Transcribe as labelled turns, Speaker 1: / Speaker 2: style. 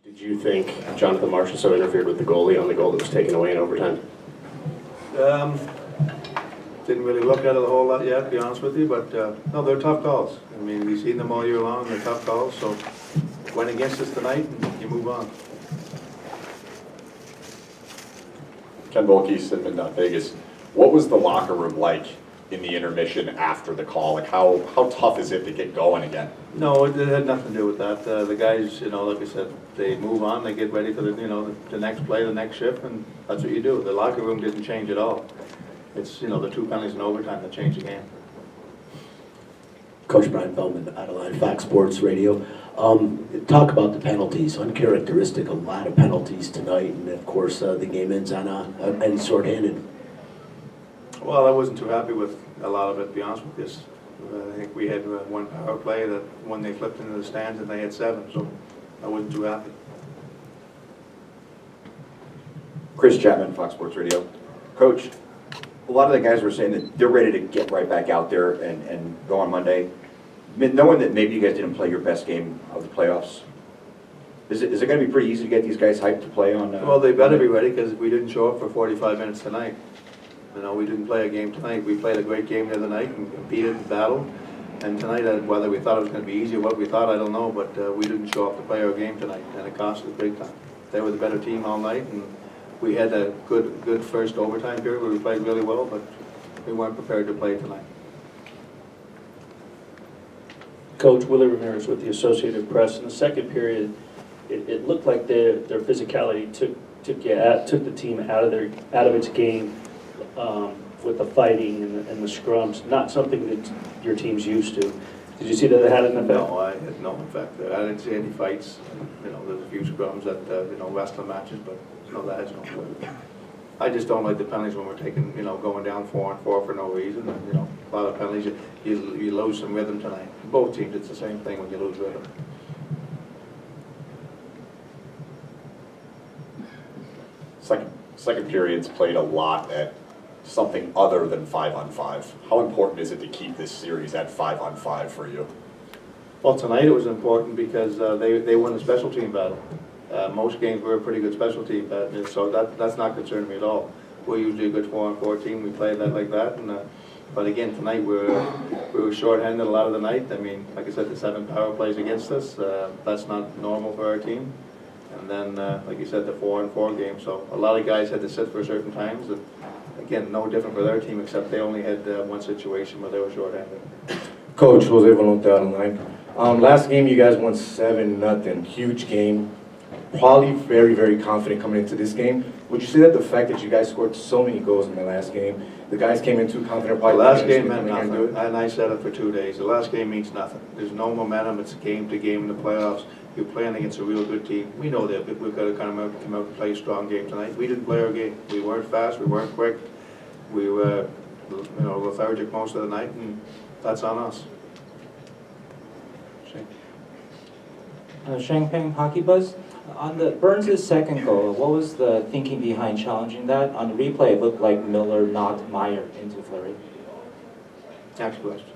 Speaker 1: Did you think Jonathan Marchessault interfered with the goalie on the goal that was taken away in overtime?
Speaker 2: Didn't really look at it a whole lot yet, to be honest with you, but no, they're tough calls. I mean, we've seen them all year long, they're tough calls, so went against us tonight and you move on.
Speaker 3: Ken Volkey, in Vegas. What was the locker room like in the intermission after the call? Like how tough is it to get going again?
Speaker 2: No, it had nothing to do with that. The guys, like I said, they move on, they get ready for the next play, the next shift, and that's what you do. The locker room didn't change at all. It's, the 2 penalties in overtime that changed the game.
Speaker 4: Coach Brian Feldman, Adeline, Fox Sports Radio. Talk about the penalties. Uncharacteristic, a lot of penalties tonight, and of course the game ends on any shorthanded.
Speaker 2: Well, I wasn't too happy with a lot of it, to be honest with you. I think we had one power play that when they flipped into the stands and they had 7, so I wasn't too happy.
Speaker 5: Chris Chapman, Fox Sports Radio. Coach, a lot of the guys were saying that they're ready to get right back out there and go on Monday. Knowing that maybe you guys didn't play your best game of the playoffs, is it going to be pretty easy to get these guys hyped to play on?
Speaker 2: Well, they better be ready because we didn't show up for 45 minutes tonight. We didn't play a game tonight. We played a great game the other night and competed and battled. And tonight, whether we thought it was going to be easy or what we thought, I don't know, but we didn't show up to play our game tonight, and it cost us big time. They were the better team all night, and we had a good first overtime period where we played really well, but we weren't prepared to play tonight.
Speaker 6: Coach Willie Ramirez with the Associated Press. In the second period, it looked like their physicality took the team out of its game with the fighting and the scrums. Not something that your team's used to. Did you see that it had an effect?
Speaker 2: No, I had no effect. I didn't see any fights. There's a few scrums at wrestling matches, but that has no effect. I just don't like the penalties when we're taking, going down 4-on-4 for no reason. And, a lot of penalties, you lose some rhythm tonight. Both teams, it's the same thing when you lose rhythm.
Speaker 3: Second period's played a lot at something other than 5-on-5. How important is it to keep this series at 5-on-5 for you?
Speaker 2: Well, tonight it was important because they won the special team battle. Most games we're a pretty good special team, so that's not concerning me at all. We're usually a good 4-on-4 team. We play that like that, but again tonight we were shorthanded a lot of the night. I mean, like I said, the 7 power plays against us. That's not normal for our team. And then, like you said, the 4-on-4 game. So a lot of guys had to sit for certain times. And again, no different for their team, except they only had one situation where they were shorthanded.
Speaker 7: Coach Jose Valente on the line. Last game you guys won 7-0, huge game. Probably very, very confident coming into this game. Would you say that the fact that you guys scored so many goals in the last game, the guys came in too confident?
Speaker 2: The last game meant nothing, and I said it for 2 days. The last game means nothing. There's no momentum. It's game to game in the playoffs. You're playing against a real good team. We know that, but we've got to come out and play a strong game tonight. We didn't play our game. We weren't fast. We weren't quick. We were, lethargic most of the night, and that's on us.
Speaker 8: Shangpeng Hockey Buzz. On the Burns' second goal, what was the thinking behind challenging that? On the replay, it looked like Miller knocked Meyer into Fleury.
Speaker 2: Next question.